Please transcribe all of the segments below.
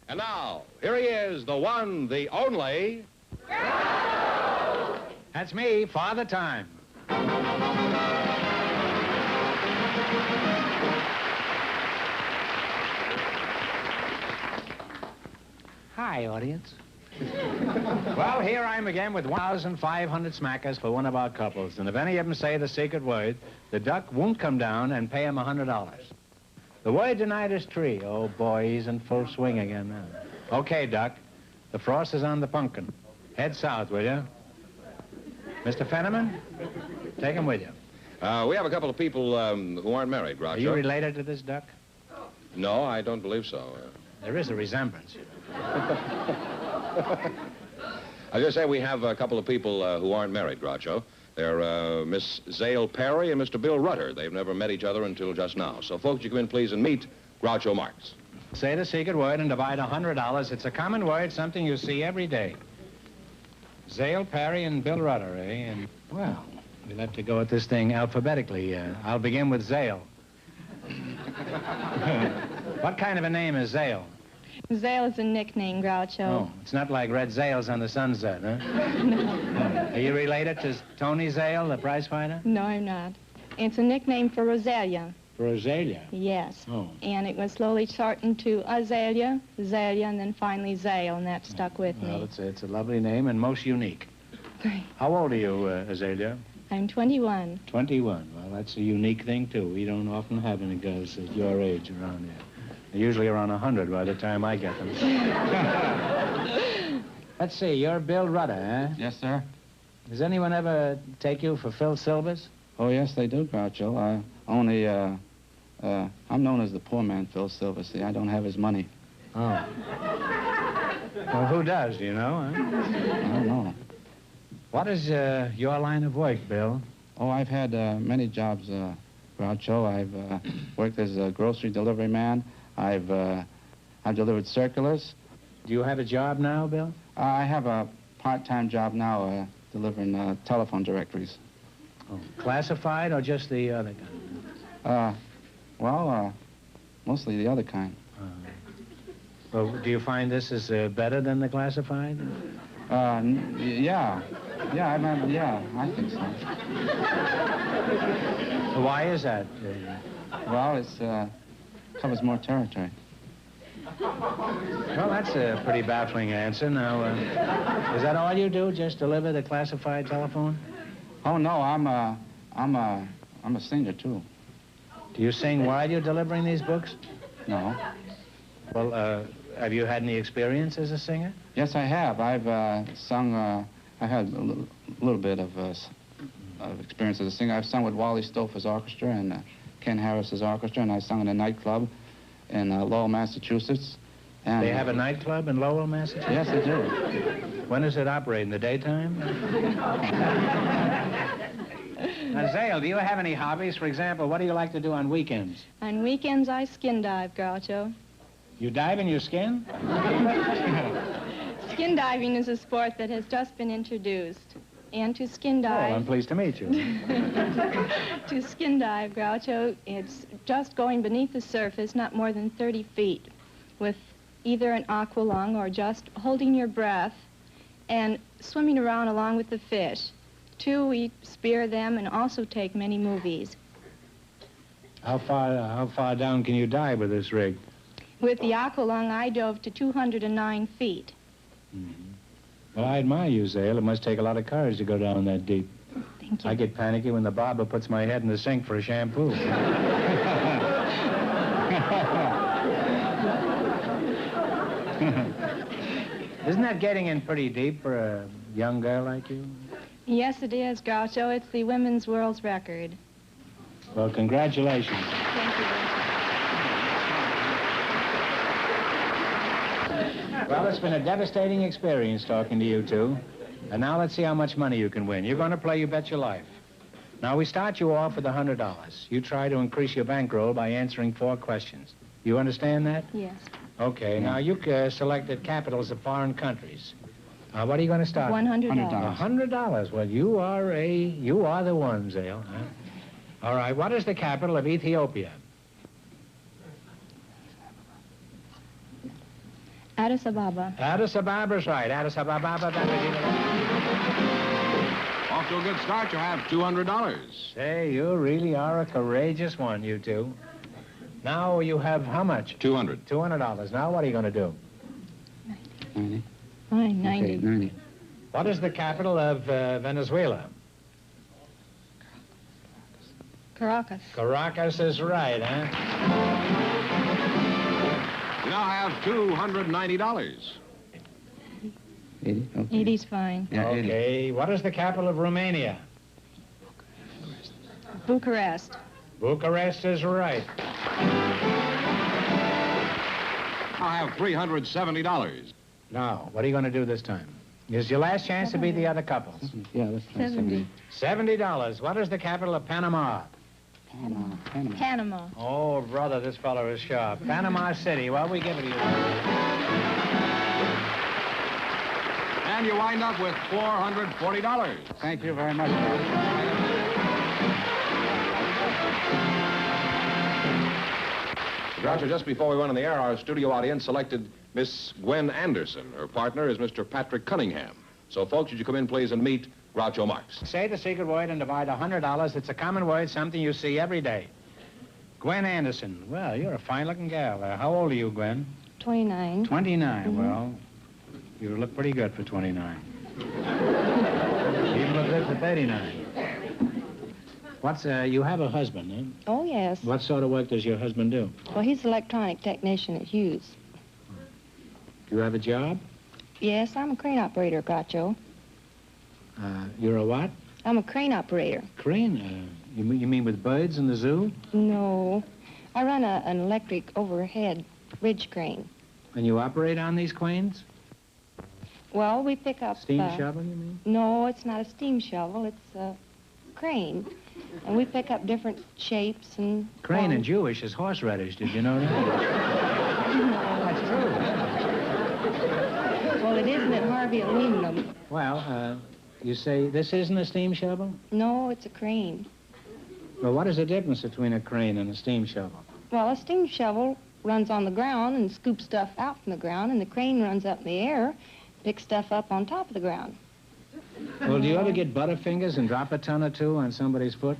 And now, here he is, the one, the only... That's me, Father Time. Hi, audience. Well, here I am again with 1,500 smackers for one of our couples. And if any of them say the secret word, the duck won't come down and pay him $100. The word tonight is tree. Oh, boy, he's in full swing again now. Okay, Duck. The frost is on the pumpkin. Head south, will you? Mr. Fenneman, take him with you. We have a couple of people who aren't married, Groucho. Are you related to this duck? No, I don't believe so. There is a resemblance. I was just saying we have a couple of people who aren't married, Groucho. They're Miss Zale Perry and Mr. Bill Rudder. They've never met each other until just now. So, folks, you come in, please, and meet Groucho Marx. Say the secret word and divide $100. It's a common word, something you see every day. Zale Perry and Bill Rudder, eh? And, well, we'll have to go at this thing alphabetically. I'll begin with Zale. What kind of a name is Zale? Zale is a nickname, Groucho. Oh, it's not like red Zales on the sunset, huh? No. Are you related to Tony Zale, the prize fighter? No, I'm not. It's a nickname for Rosalia. For Rosalia? Yes. Oh. And it was slowly shortened to Azalea, Zalia, and then finally Zale, and that stuck with me. Well, it's a lovely name and most unique. How old are you, Azalea? I'm 21. 21. Well, that's a unique thing, too. We don't often have any girls at your age around here. They're usually around 100 by the time I get them. Let's see, you're Bill Rudder, huh? Yes, sir. Does anyone ever take you for Phil Silvers? Oh, yes, they do, Groucho. I'm known as the poor man, Phil Silver. See, I don't have his money. Oh. Well, who does, do you know, huh? I don't know. What is your line of work, Bill? Oh, I've had many jobs, Groucho. I've worked as a grocery delivery man. I've delivered circulars. Do you have a job now, Bill? I have a part-time job now, delivering telephone directories. Oh, classified or just the other kind? Mostly the other kind. Well, do you find this is better than the classified? Yeah. Yeah, I think so. Why is that? Well, it's covers more territory. Well, that's a pretty baffling answer. Now, is that all you do, just deliver the classified telephone? Oh, no, I'm a singer, too. Do you sing while you're delivering these books? No. Well, have you had any experience as a singer? Yes, I have. I've sung, I had a little bit of experience as a singer. I've sung with Wally Stouffer's orchestra and Ken Harris's orchestra, and I sung in a nightclub in Lowell, Massachusetts. And they have a nightclub in Lowell, Massachusetts? Yes, they do. When does it operate? In the daytime? Now, Zale, do you have any hobbies? For example, what do you like to do on weekends? On weekends, I skin dive, Groucho. You dive in your skin? Skin diving is a sport that has just been introduced. And to skin dive... Well, I'm pleased to meet you. To skin dive, Groucho, it's just going beneath the surface, not more than 30 feet, with either an aqualung or just holding your breath and swimming around along with the fish. Too, we spear them and also take many movies. How far down can you dive with this rig? With the aqualung, I dove to 209 feet. Mm-hmm. Well, I admire you, Zale. It must take a lot of courage to go down that deep. Thank you. I get panicky when the barber puts my head in the sink for a shampoo. Isn't that getting in pretty deep for a young girl like you? Yes, it is, Groucho. It's the women's world's record. Well, congratulations. Thank you. Well, it's been a devastating experience talking to you two. And now let's see how much money you can win. You're going to play You Bet Your Life. Now, we start you off with $100. You try to increase your bankroll by answering 4 questions. You understand that? Yes. Okay. Now, you selected capitals of foreign countries. What are you going to start? $100. $100. Well, you are the one, Zale. Huh? All right. What is the capital of Ethiopia? Addis Ababa. Addis Ababa's right. Addis Ababa. Off to a good start. You have $200. Say, you really are a courageous one, you two. Now you have how much? $200. $200. Now what are you going to do? 90. Fine, 90. Okay, 90. What is the capital of Venezuela? Caracas. Caracas is right, huh? You now have $290. 80? Okay. 80's fine. Yeah, 80. Okay. What is the capital of Romania? Bucharest. Bucharest is right. I have $370. Now, what are you going to do this time? Here's your last chance to beat the other couples. Yeah, that's fine. 70. $70. What is the capital of Panama? Panama. Panama. Oh, brother, this fellow is sharp. Panama City. Well, we give it to you. And you wind up with $440. Thank you very much. Groucho, just before we went on the air, our studio audience selected Miss Gwen Anderson. Her partner is Mr. Patrick Cunningham. So, folks, would you come in, please, and meet Groucho Marx? Say the secret word and divide $100. It's a common word, something you see every day. Gwen Anderson. Well, you're a fine-looking gal. How old are you, Gwen? 29. 29. Well, you look pretty good for 29. You even look good for 39. You have a husband, huh? Oh, yes. What sort of work does your husband do? Well, he's an electronic technician at Hughes. Do you have a job? Yes, I'm a crane operator, Groucho. You're a what? I'm a crane operator. Crane? You mean with birds in the zoo? No. I run an electric overhead ridge crane. And you operate on these cranes? Well, we pick up... Steam shovel, you mean? No, it's not a steam shovel. It's a crane. And we pick up different shapes and... Crane in Jewish is horseradish. Did you know that? That's true. Well, it isn't at Harvey Aluminum. Well, you say this isn't a steam shovel? No, it's a crane. Well, what is the difference between a crane and a steam shovel? Well, a steam shovel runs on the ground and scoops stuff out from the ground, and the crane runs up in the air, picks stuff up on top of the ground. Well, do you ever get butterfingers and drop a ton or two on somebody's foot?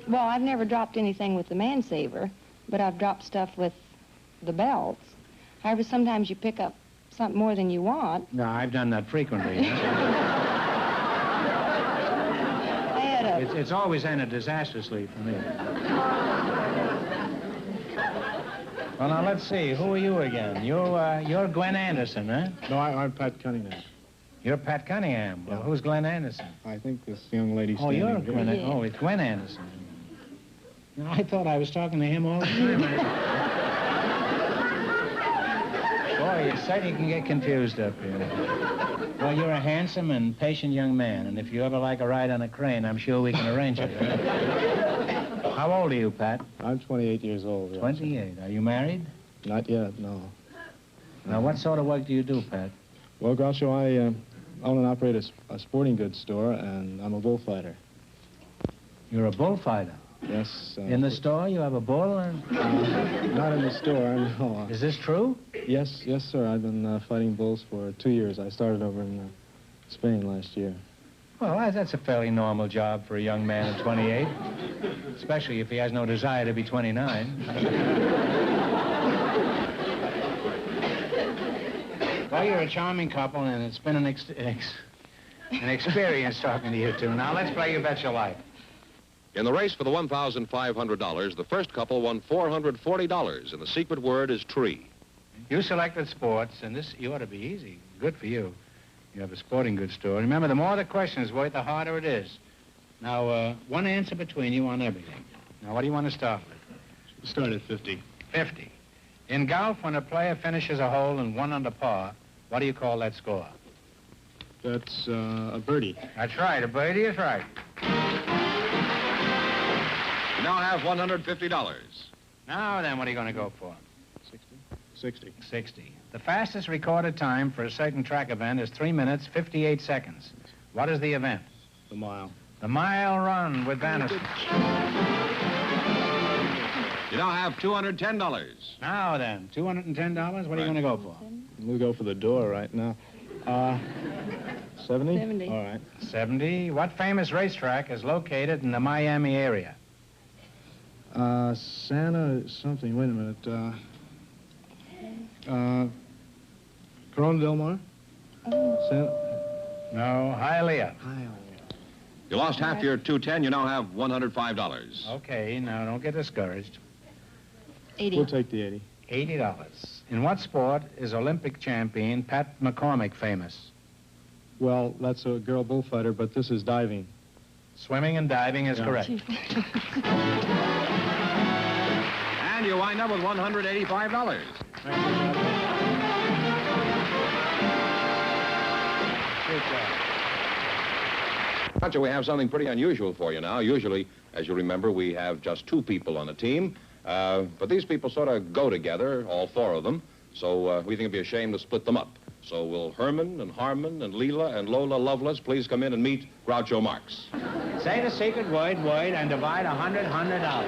Well, I've never dropped anything with the man-saver, but I've dropped stuff with the belts. However, sometimes you pick up something more than you want. No, I've done that frequently. It's always ended disastrously for me. Well, now, let's see. Who are you again? You're Gwen Anderson, huh? No, I'm Pat Cunningham. You're Pat Cunningham. Well, Yeah. who's Glen Anderson? I think this young lady Oh, standing you're here. Gwen. Yeah. Oh, it's Gwen Anderson. No, I thought I was talking to him all the time. Boy, you certainly can get confused up here. Well, you're a handsome and patient young man, and if you ever like a ride on a crane, I'm sure we can arrange it. How old are you, Pat? I'm 28 years old. yes. 28. Are you married? Not yet, no. Now, what sort of work do you do, Pat? Well, Groucho, I own and operate a sporting goods store, and I'm a bullfighter. You're a bullfighter. Yes. In the store, you have a bull? And... Not in the store, no. Is this true? Yes, sir. I've been fighting bulls for 2 years. I started over in Spain last year. Well, that's a fairly normal job for a young man at 28, especially if he has no desire to be 29. Well, you're a charming couple, and it's been an experience talking to you two. Now, let's play You Bet Your Life. In the race for the $1,500, the first couple won $440, and the secret word is tree. You selected sports, and this, you ought to be easy. Good for you. You have a sporting goods store. Remember, the more the question is worth, the harder it is. Now, one answer between you on everything. Now, what do you want to start with? Start at 50. 50. In golf, when a player finishes a hole and 1 under par, What do you call that score? That's a birdie. That's right. A birdie is right. You now have $150. Now then, what are you going to go for? 60. 60. The fastest recorded time for a certain track event is 3 minutes, 58 seconds. What is the event? The mile. The mile run with Bannister. You now have $210. Now then, $210. What are you going to go for? We'll go for the door right now. 70? 70. All right. 70. What famous racetrack is located in the Miami area? Santa something. Wait a minute. Corona Del Mar? Santa? No, Hialeah. You lost half your $210. You now have $105. Okay, now don't get discouraged. 80. We'll take the 80. $80. In what sport is Olympic champion Pat McCormick famous? Well, that's a girl bullfighter, but this is diving. Swimming and diving is correct. And you wind up with $185. Gotcha, we have something pretty unusual for you now. Usually, as you remember, we have just 2 people on a team. But these people sort of go together, all 4 of them. So we think it'd be a shame to split them up. So will Herman and Harmon and Leela and Lola Lovelace please come in and meet Groucho Marx? Say the secret word, and divide $100 out.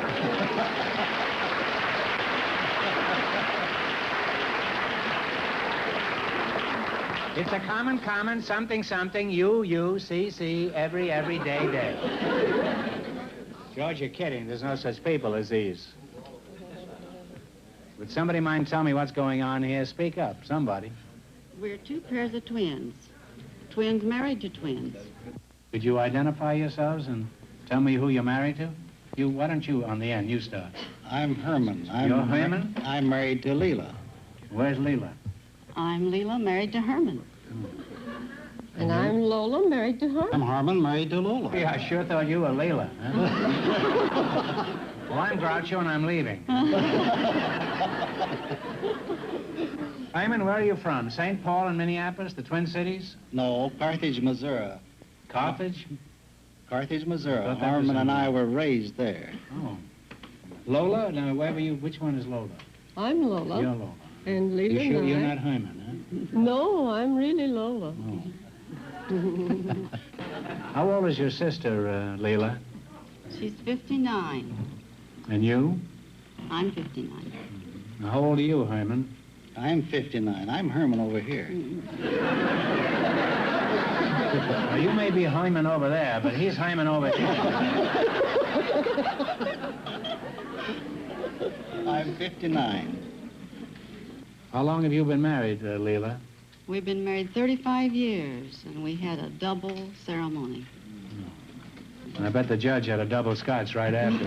It's a common, something, you, see, every day. George, you're kidding. There's no such people as these. Would somebody mind telling me what's going on here? Speak up, somebody. We're 2 pairs of twins. Twins married to twins. Could you identify yourselves and tell me who you're married to? Why don't you, on the end, you start. I'm Herman. You're Herman? I'm married to Leela. Where's Leela? I'm Leela, married to Herman. And I'm Lola, married to Harmon. I'm Harmon, married to Lola. Yeah, I sure thought you were Leela. Huh? Well, I'm Groucho, and I'm leaving. Hyman, where are you from? St. Paul and Minneapolis, the Twin Cities? No, Carthage, Missouri. Carthage? Carthage, Missouri. Thought that Harmon was and in- I were raised there. Oh. Lola? Now, where were you? Which one is Lola? I'm Lola. You're Lola. And Leela You sure and you're I- not Hyman, No, I'm really Lola. huh? Oh. How old is your sister, Leela? She's 59. And you? I'm 59. Now, how old are you, Hyman? I'm 59. I'm Herman over here. Now, you may be Hyman over there, but he's Hyman over here. I'm 59. How long have you been married, Leela? We've been married 35 years, and we had a double ceremony. And I bet the judge had a double scotch right after.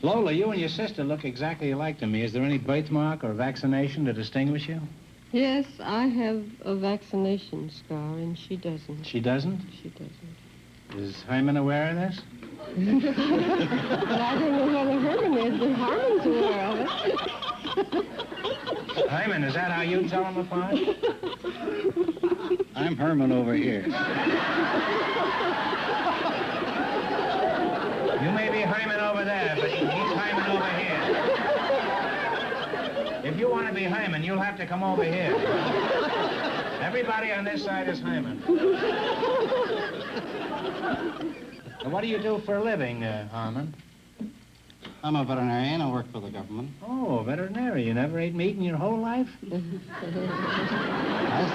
Lola, you and your sister look exactly alike to me. Is there any birthmark or vaccination to distinguish you? Yes, I have a vaccination scar, and she doesn't. She doesn't? She doesn't. Is Hyman aware of this? But I don't know whether Herman is, but Harmon's aware of it. Hyman, is that how you tell them apart? I'm Herman over here. You may be Hyman over there, but he's Hyman over here. If you want to be Hyman, you'll have to come over here. Everybody on this side is Hyman. And what do you do for a living, Harmon? I'm a veterinarian. I work for the government. Oh, veterinarian. You never ate meat in your whole life? I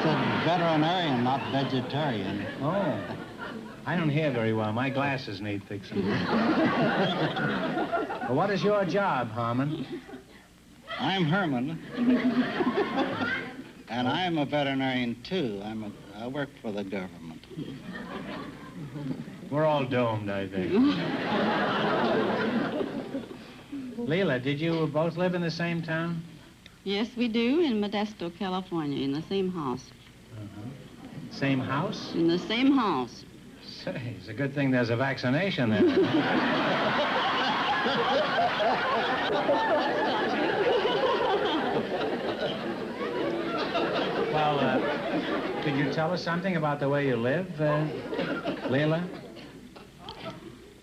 said veterinarian, not vegetarian. Oh. I don't hear very well. My glasses need fixing. Well, what is your job, Harmon? I'm Herman. And I'm a veterinarian, too. I work for the government. We're all domed, I think. Leela, did you both live in the same town? Yes, we do, in Modesto, California, in the same house. Same house? In the same house. Say, it's a good thing there's a vaccination there. Could you tell us something about the way you live, Leila?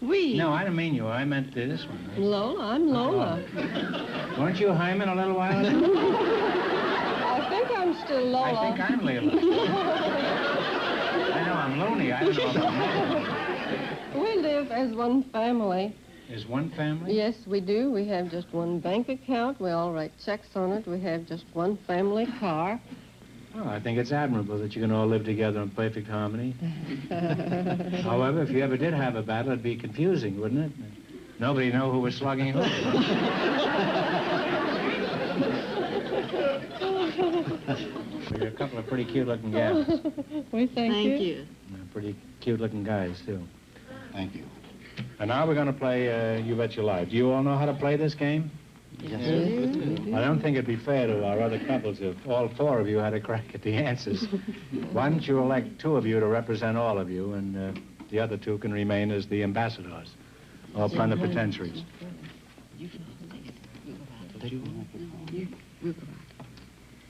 We. No, I didn't mean you. I meant this one. Lola, I'm Lola. Weren't you Hyman a little while ago? I think I'm still Lola. I think I'm Leila. I know I'm loony. I don't know about that. We live as one family. Is one family? Yes, we do. We have just one bank account. We all write checks on it. We have just one family car. Oh, I think it's admirable that you can all live together in perfect harmony. However, if you ever did have a battle, it'd be confusing, wouldn't it? Nobody'd know who was slugging who. You're a couple of pretty cute-looking gals. We thank you. Thank you. Pretty cute-looking guys, too. Thank you. And now we're going to play You Bet Your Life. Do you all know how to play this game? Yes. I don't think it'd be fair to our other couples if all four of you had a crack at the answers. Why don't you elect two of you to represent all of you, and the other two can remain as the ambassadors or plenipotentiaries.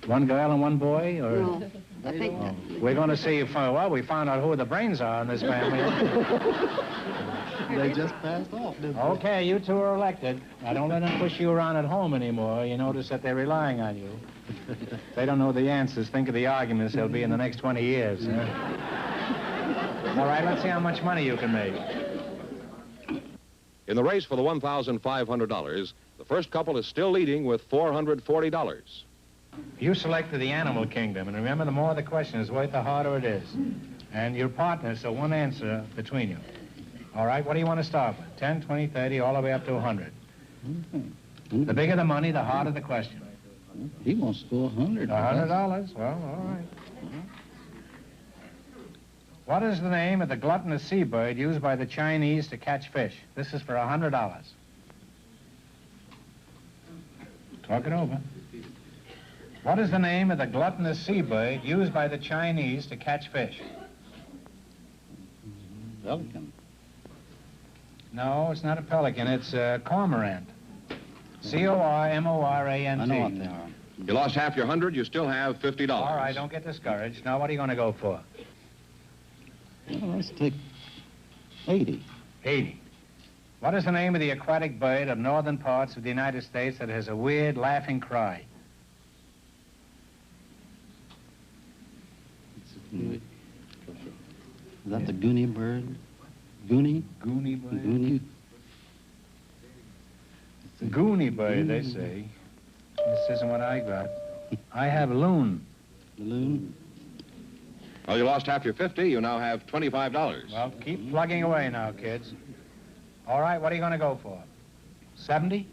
One girl and one boy, or? No, I think We're going to see if, well, we found out who the brains are in this family. They just passed off, didn't they? Okay, you two are elected. Now, don't let them push you around at home anymore. You notice that they're relying on you. If they don't know the answers, think of the arguments there'll be in the next 20 years. Huh? All right, let's see how much money you can make. In the race for the $1,500, the first couple is still leading with $440. You selected the animal kingdom, and remember, the more the question is worth, the harder it is. And your partner, so one answer between you. All right, what do you want to start with? 10, 20, 30, all the way up to 100. The bigger the money, the harder the question. He wants to go 100. $100? Well, all right. What is the name of the gluttonous seabird used by the Chinese to catch fish? This is for $100. Talk it over. What is the name of the gluttonous seabird used by the Chinese to catch fish? Pelican. No, it's not a pelican. It's a cormorant. C-O-R-M-O-R-A-N-T. I know what they are. You lost half your 100, you still have $50. All right, don't get discouraged. Now, what are you going to go for? Well, let's take 80. 80. What is the name of the aquatic bird of northern parts of the United States that has a weird laughing cry? Is that the Goonie bird? Goonie? Goonie bird? Goonie? Goonie bird, they say. This isn't what I got. I have loon. The loon? Well, you lost half your 50, you now have $25. Well, keep plugging away now, kids. All right, what are you going to go for? 70?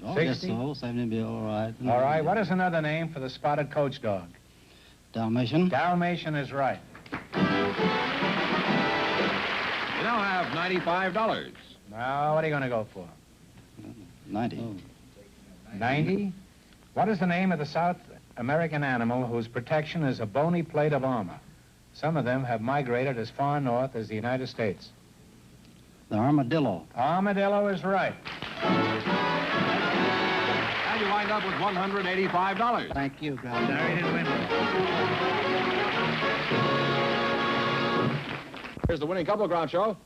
Oh, 60? yes, so. 70 will be all right. All right, what is another name for the spotted coach dog? Dalmatian? Dalmatian is right. You now have $95. Now, what are you going to go for? 90. 90? What is the name of the South American animal whose protection is a bony plate of armor? Some of them have migrated as far north as the United States. The armadillo. Armadillo is right. And you wind up with $185. Thank you, Grandpa. Sorry, didn't win. Here's the winning couple, Groucho.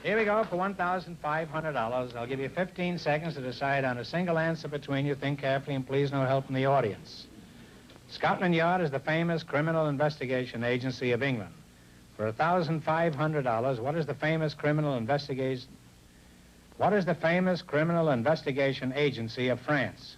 Here we go for $1,500. I'll give you 15 seconds to decide on a single answer between you. Think carefully and please no help from the audience. Scotland Yard is the famous criminal investigation agency of England. For $1,500, what is the famous criminal investigation? What is the famous criminal investigation agency of France?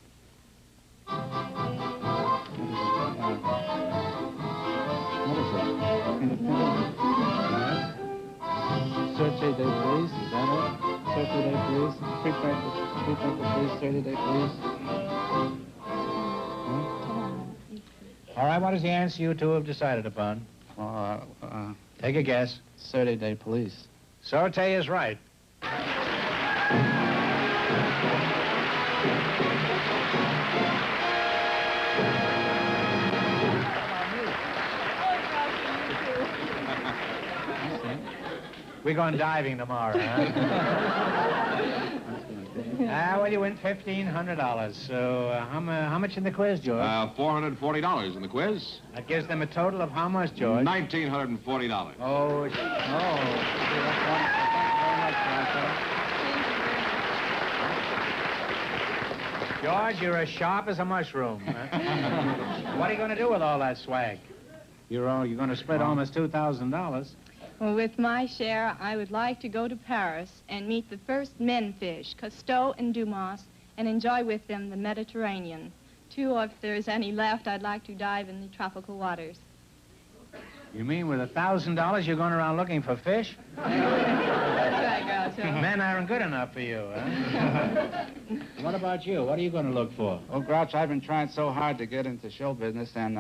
Search day, please. Is that it? Search day, please. Prefect please. 30 day, please. All right, what is the answer you two have decided upon? Take a guess. 30 day police. Sorte is right. We're going diving tomorrow, huh? Well, you win $1,500. So how much in the quiz, George? $440 in the quiz. That gives them a total of how much, George? $1,940. Oh. Thank you very much, Groucho. George, you're as sharp as a mushroom. What are you going to do with all that swag? You're going to split almost $2,000. Well, with my share, I would like to go to Paris and meet the first men fish, Cousteau and Dumas, and enjoy with them the Mediterranean. Too, or if there's any left, I'd like to dive in the tropical waters. You mean with $1,000 you're going around looking for fish? That's right, Groucho. Men aren't good enough for you, huh? What about you? What are you going to look for? Well, Grouch, I've been trying so hard to get into show business, and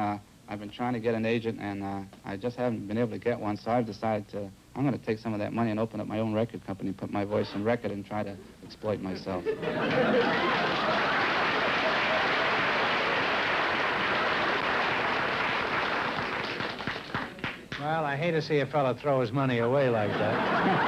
I've been trying to get an agent, and I just haven't been able to get one, so I've decided I'm going to take some of that money and open up my own record company, put my voice on record, and try to exploit myself. Well, I hate to see a fella throw his money away like that.